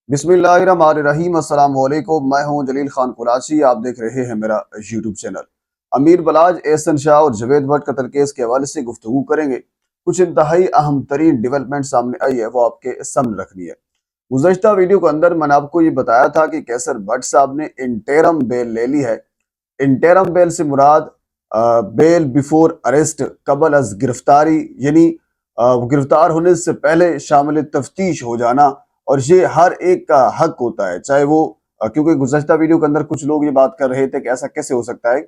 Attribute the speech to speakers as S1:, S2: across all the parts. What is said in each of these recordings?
S1: बिस्मिल्लाहिर्रहमानिर्रहीम। अस्सलाम वालेकुम। मैं हूं जलील खान कुराशी। आप देख रहे हैं मेरा यूट्यूब चैनल। अमीर बलाज, एहसन शाह और जवेद भट्ट कत्ल केस के हवाले से गुफ्तगू करेंगे। कुछ इंतहाई अहम तरीन डेवलपमेंट सामने आई है, वो आपके सामने रखनी है। गुज़श्ता वीडियो के अंदर मैंने आपको ये बताया था कि कैसर भट्ट साहब ने इंटरम बेल ले ली है। इंटरम बेल से मुराद बेल बिफोर अरेस्ट, कबल अज गिरफ्तारी, यानी गिरफ्तार होने से पहले शामिल तफ्तीश हो जाना। और ये हर एक का हक होता है, चाहे वो क्योंकि गुज़श्ता वीडियो के अंदर कुछ लोग ये बात कर रहे थे कि ऐसा कैसे हो सकता है।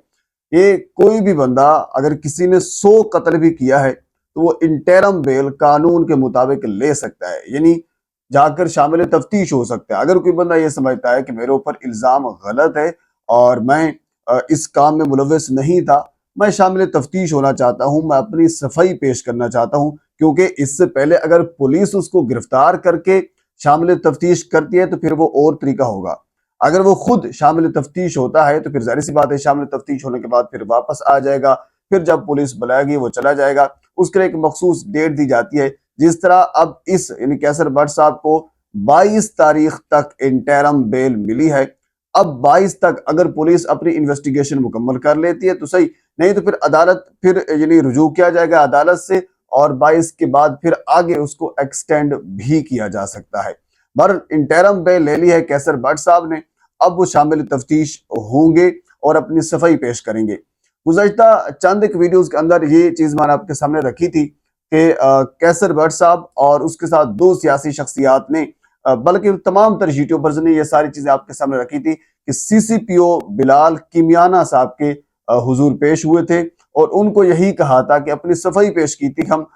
S1: ये कोई भी बंदा अगर किसी ने 100 कत्ल भी किया है तो वो इंटरम बेल कानून के मुताबिक ले सकता है, यानी जाकर शामिल तफ्तीश हो सकता है। अगर कोई बंदा ये समझता है कि मेरे ऊपर इल्ज़ाम गलत है और मैं इस काम में मुलव्वस नहीं था, मैं शामिल तफ्तीश होना चाहता हूँ, मैं अपनी सफाई पेश करना चाहता हूँ, क्योंकि इससे पहले अगर पुलिस उसको गिरफ्तार करके शामिल तफ्तीश करती है तो फिर वो और तरीका होगा। अगर वो खुद शामिल तफ्तीश होता है तो फिर जाहिर सी बात है शामिल तफ्तीश होने के बाद फिर वापस आ जाएगा। फिर जब पुलिस बुलाएगी वो चला जाएगा। उसके लिए एक मखसूस डेट दी जाती है। जिस तरह अब इस यानी कैसर भट्ट साहब को 22 तारीख तक इंटरम बेल मिली है। अब 22 तक अगर पुलिस अपनी इन्वेस्टिगेशन मुकम्मल कर लेती है तो सही, नहीं तो फिर अदालत फिर यानी रुजू किया जाएगा अदालत से, और 22 के बाद फिर आगे उसको एक्सटेंड भी किया जा सकता है। बहरहाल इंटरम बेल ले ली है कैसर भट्ट साहब ने। अब वो शामिल तफ्तीश होंगे और अपनी सफाई पेश करेंगे। गुज़श्ता चंद एक वीडियोस के अंदर ये चीज मैंने आपके सामने रखी थी कि कैसर भट्ट साहब और उसके साथ दो सियासी शख्सियात ने, बल्कि तमाम तर यूट्यूबर्स ने ये सारी चीजें आपके सामने रखी थी कि सीसीपीओ बिलाल किमियाना साहब के हुजूर पेश हुए थे और उनको यही कहा था कि अपनी सफाई पेश की थी, हम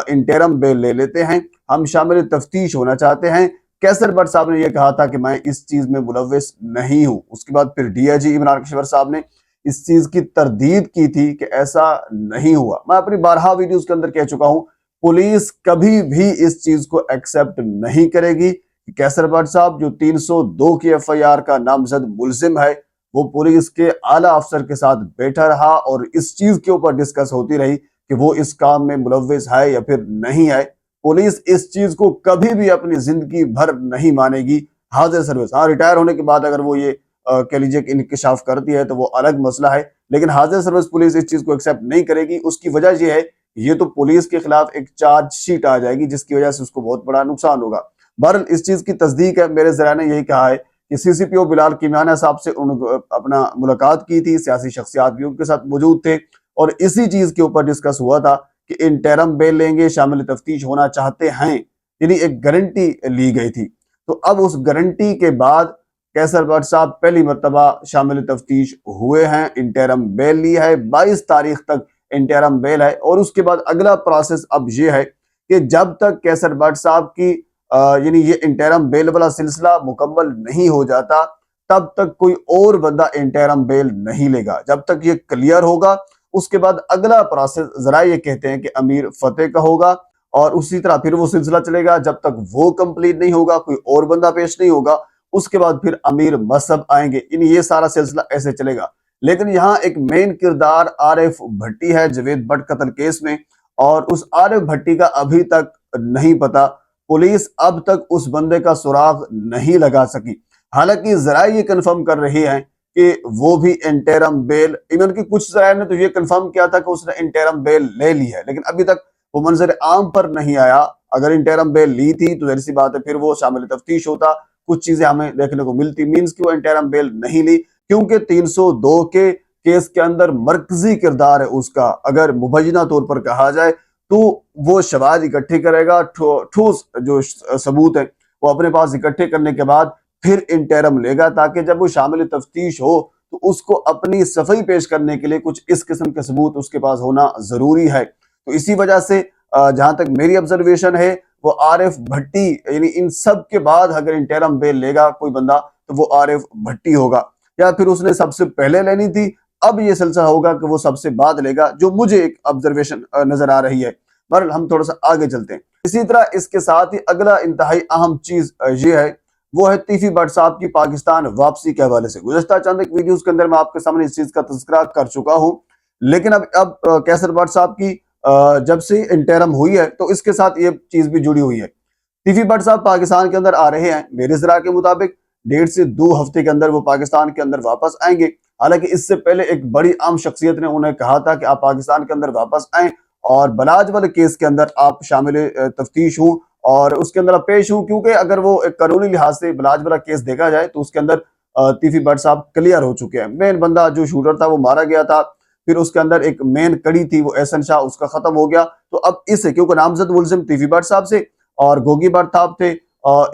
S1: इंटरम बेल ले लेते हैं, हम शामिल तफ्तीश होना चाहते हैं। कैसर भट्ट साहब ने यह कहा था कि मैं इस चीज में मुलव्वस नहीं हूं। उसके बाद फिर डीआईजी इमरान कश्मीर साहब ने इस चीज की तरदीद की थी कि ऐसा नहीं हुआ। मैं अपनी बारहा वीडियोस के अंदर कह चुका हूं, पुलिस कभी भी इस चीज को एक्सेप्ट नहीं करेगी। कैसर भट्ट साहब जो 302 की एफआईआर का नामजद मुलजिम है, वो पुलिस के आला अफसर के साथ बैठा रहा और इस चीज के ऊपर डिस्कस होती रही कि वो इस काम में मुलव्वस है या फिर नहीं है। पुलिस इस चीज को कभी भी अपनी जिंदगी भर नहीं मानेगी। हाजिर सर्विस, हाँ, रिटायर होने के बाद अगर वो ये कह लीजिए कि इंकशाफ करती है तो वो अलग मसला है, लेकिन हाजिर सर्विस पुलिस इस चीज को एक्सेप्ट नहीं करेगी। उसकी वजह ये है, ये तो पुलिस के खिलाफ एक चार्जशीट आ जाएगी जिसकी वजह से उसको बहुत बड़ा नुकसान होगा। बहरहाल इस चीज की तस्दीक है, मेरे जरा ने यही कहा है कि सीसीपीओ बिलाल किमियाना साहब से अपना मुलाकात की थी, सियासी शख्सियात भी उनके साथ मौजूद थे और इसी चीज के ऊपर डिस्कस हुआ था कि इंटरम बेल लेंगे, शामिल तफ्तीश होना चाहते हैं, यानी एक गारंटी ली गई थी। तो अब उस गारंटी के बाद कैसर भट्ट साहब पहली मरतबा शामिल तफ्तीश हुए हैं, इंटरम बेल ली है, 22 तारीख तक इंटरम बेल है। और उसके बाद अगला प्रोसेस अब ये है कि जब तक कैसर भट्ट साहब की यानी ये इंटरम बेल वाला सिलसिला मुकम्मल नहीं हो जाता, तब तक कोई और बंदा इंटरम बेल नहीं लेगा। जब तक ये क्लियर होगा उसके बाद अगला प्रोसेस जरा ये कहते हैं कि अमीर फतेह का होगा और उसी तरह फिर वो सिलसिला चलेगा जब तक वो कंप्लीट नहीं होगा, कोई और बंदा पेश नहीं होगा। उसके बाद फिर अमीर मसहब आएंगे, यानी ये सारा सिलसिला ऐसे चलेगा। लेकिन यहाँ एक मेन किरदार आरिफ भट्टी है जवेद भट्ट कत्ल केस में, और उस आरिफ भट्टी का अभी तक नहीं पता। पुलिस अब तक उस बंदे का सुराग नहीं लगा सकी। हालांकि जरा ये कंफर्म कर रही है कि वो भी इंटरम बेल, इवन की कुछ जराए ने तो ये कंफर्म किया था कि उसने इंटरम बेल ले ली है, लेकिन अभी तक वो मंजर आम पर नहीं आया। अगर इंटरम बेल ली थी तो जाहिर सी बात है फिर वो शामिल तफ्तीश होता, कुछ चीजें हमें देखने को मिलती। मींस की वो इंटरम बेल नहीं ली क्योंकि 302 के केस के अंदर मरकजी किरदार है उसका। अगर मुबैना तौर पर कहा जाए तो वो शवाहद इकट्ठी करेगा, ठोस जो सबूत है वो अपने पास इकट्ठे करने के बाद फिर इंटरम लेगा, ताकि जब वो शामिल तफ्तीश हो तो उसको अपनी सफाई पेश करने के लिए कुछ इस किस्म के सबूत उसके पास होना जरूरी है। तो इसी वजह से जहां तक मेरी ऑब्जर्वेशन है, वो आरिफ भट्टी, यानी इन सब के बाद अगर इंटरम बेल लेगा कोई बंदा तो वो आरिफ भट्टी होगा, या फिर उसने सबसे पहले लेनी थी, अब ये सिलसिला होगा कि वो सबसे बाद लेगा, जो मुझे एक ऑब्जर्वेशन नजर आ रही है। बहरहाल हम थोड़ा सा आगे चलते हैं। इसी तरह इसके साथ ही अगला इंतहाई अहम चीज ये है, वो है तीफी भट्ट साहब की पाकिस्तान वापसी के हवाले से। गुज़श्ता चंद एक वीडियोस के अंदर मैं आपके सामने इस चीज का तज़किरा कर चुका हूं, लेकिन अब कैसर भट्ट साहब की जब से इंटरम हुई है तो इसके साथ ये चीज भी जुड़ी हुई है। टीफी भट्ट साहब पाकिस्तान के अंदर आ रहे हैं, मेरे ज़रा के मुताबिक 1.5 से 2 हफ्ते के अंदर वो पाकिस्तान के अंदर वापस आएंगे। हालांकि इससे पहले एक बड़ी आम शख्सियत ने उन्हें कहा था कि आप पाकिस्तान के अंदर वापस आएं और बलाज वाले केस के अंदर आप शामिल तफ्तीश हूँ और उसके अंदर आप पेश हूँ, क्योंकि अगर वो एक कानूनी लिहाज से बलाज वाला केस देखा जाए तो उसके अंदर टीफी भट्ट साहब क्लियर हो चुके हैं। मेन बंदा जो शूटर था वो मारा गया था, फिर उसके अंदर एक मेन कड़ी थी वो एहसन शाह, उसका खत्म हो गया। तो अब इससे क्योंकि नामजद मुलजिम टीफी भट्ट साहब से और गोगी भट्ट साहब थे,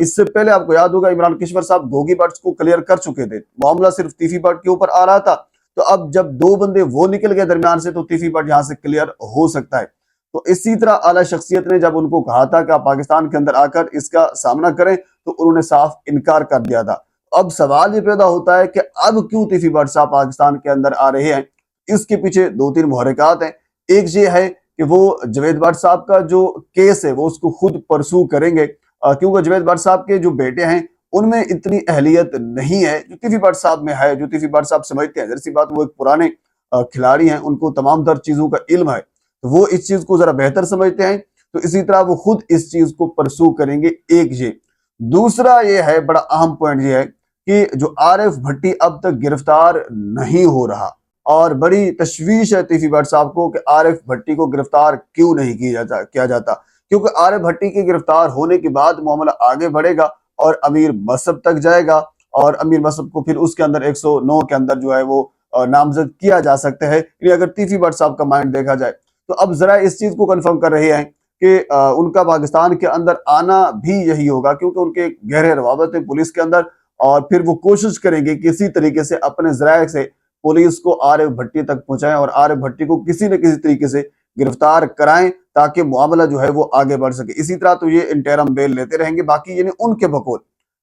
S1: इससे पहले आपको याद होगा इमरान किश्वर साहब गोगी भट्ट को क्लियर कर चुके थे, मामला सिर्फ टीफी भट्ट के ऊपर आ रहा था। तो अब जब 2 बंदे वो निकल गए दरमियान से, तो टीफी भट्ट यहाँ से क्लियर हो सकता है। तो इसी तरह आला शख्सियत ने जब उनको कहा था कि आप पाकिस्तान के अंदर आकर इसका सामना करें, तो उन्होंने साफ इनकार कर दिया था। अब सवाल ये पैदा होता है कि अब क्यों टीफी भट्ट साहब पाकिस्तान के अंदर आ रहे हैं। इसके पीछे 2-3 मुहर्रिकात हैं। एक ये है कि वो जावेद भट्ट साहब का जो केस है वो उसको खुद परसू करेंगे, क्योंकि जावेद भट्ट साहब के जो बेटे हैं उनमें इतनी अहलियत नहीं है जो टीफी भट्ट साहब में है, जो टीफी भट्ट साहब समझते हैं। जैसी बात, वो एक पुराने खिलाड़ी हैं, उनको तमाम तर चीजों का इल्म है, तो वो इस चीज को जरा बेहतर समझते हैं। तो इसी तरह वो खुद इस चीज को परसू करेंगे। एक ये दूसरा ये है, बड़ा अहम पॉइंट ये है कि जो आरिफ भट्टी अब तक गिरफ्तार नहीं हो रहा, और बड़ी तशवीश है टीफी भट्ट साहब को कि आरिफ भट्टी को गिरफ्तार क्यों नहीं किया जाता, क्योंकि आरिफ भट्टी के गिरफ्तार होने के बाद मामला आगे बढ़ेगा और अमीर मसहब तक जाएगा, और अमीर मसहब को फिर उसके अंदर 109 के अंदर जो है वो नामजद किया जा सकता है। अगर टीफी भट्ट साहब का माइंड देखा जाए तो अब जरा इस चीज को कंफर्म कर रहे हैं कि उनका पाकिस्तान के अंदर आना भी यही होगा, क्योंकि उनके गहरे रवाबत है पुलिस के अंदर, और फिर वो कोशिश करेंगे किसी तरीके से अपने जराये से पुलिस को आरिफ भट्टी तक पहुंचाएं और आरिफ भट्टी को किसी न किसी तरीके से गिरफ्तार कराएं, ताकि मामला जो है वो आगे बढ़ सके। इसी तरह तो ये इंटरम बेल लेते रहेंगे, बाकी यानी उनके बकौल।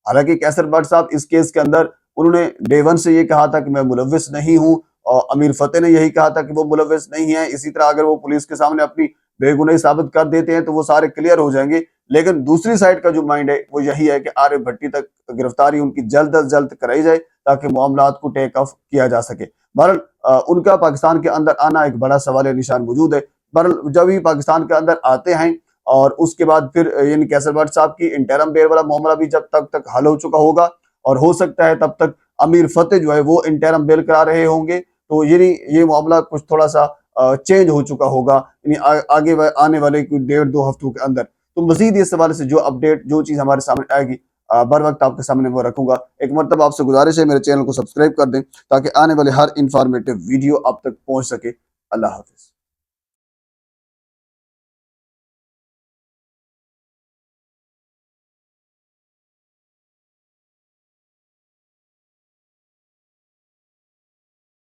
S1: हालांकि कैसर भट्ट साहब इस केस के अंदर उन्होंने डे वन से ये कहा था कि मैं मुलव्विस नहीं हूँ, और अमीर फतेह ने यही कहा था कि वो मुलव्विस नहीं है। इसी तरह अगर वो पुलिस के सामने अपनी बेगुनाही साबित कर देते हैं तो वो सारे क्लियर हो जाएंगे। लेकिन दूसरी साइड का जो माइंड है वो यही है कि आरिफ भट्टी तक गिरफ्तारी उनकी जल्द अज जल्द कराई जाए, ताकि मामलात को टेक ऑफ किया जा सके। बहरहाल उनका पाकिस्तान के अंदर आना एक बड़ा सवाल निशान मौजूद है। बहरहाल जब ही पाकिस्तान के अंदर आते हैं और उसके बाद फिर यानी कैसर भट्ट साहब की इंटरम बेल वाला मामला भी जब तक हल हो चुका होगा, और हो सकता है तब तक अमीर फतेह जो है वो इंटरम बेल करा रहे होंगे, तो ये मामला कुछ थोड़ा सा चेंज हो चुका होगा यानी आगे आने वाले कुछ 1.5-2 हफ्तों के अंदर। तो मजीद इस हवाले से जो अपडेट, जो चीज़ हमारे सामने आएगी बर वक्त आपके सामने वो रखूंगा। एक मरतबा आपसे गुजारिश है मेरे चैनल को सब्सक्राइब कर दें, ताकि आने वाले हर इंफॉर्मेटिव वीडियो आप तक पहुंच सके। अल्लाह हाफिज।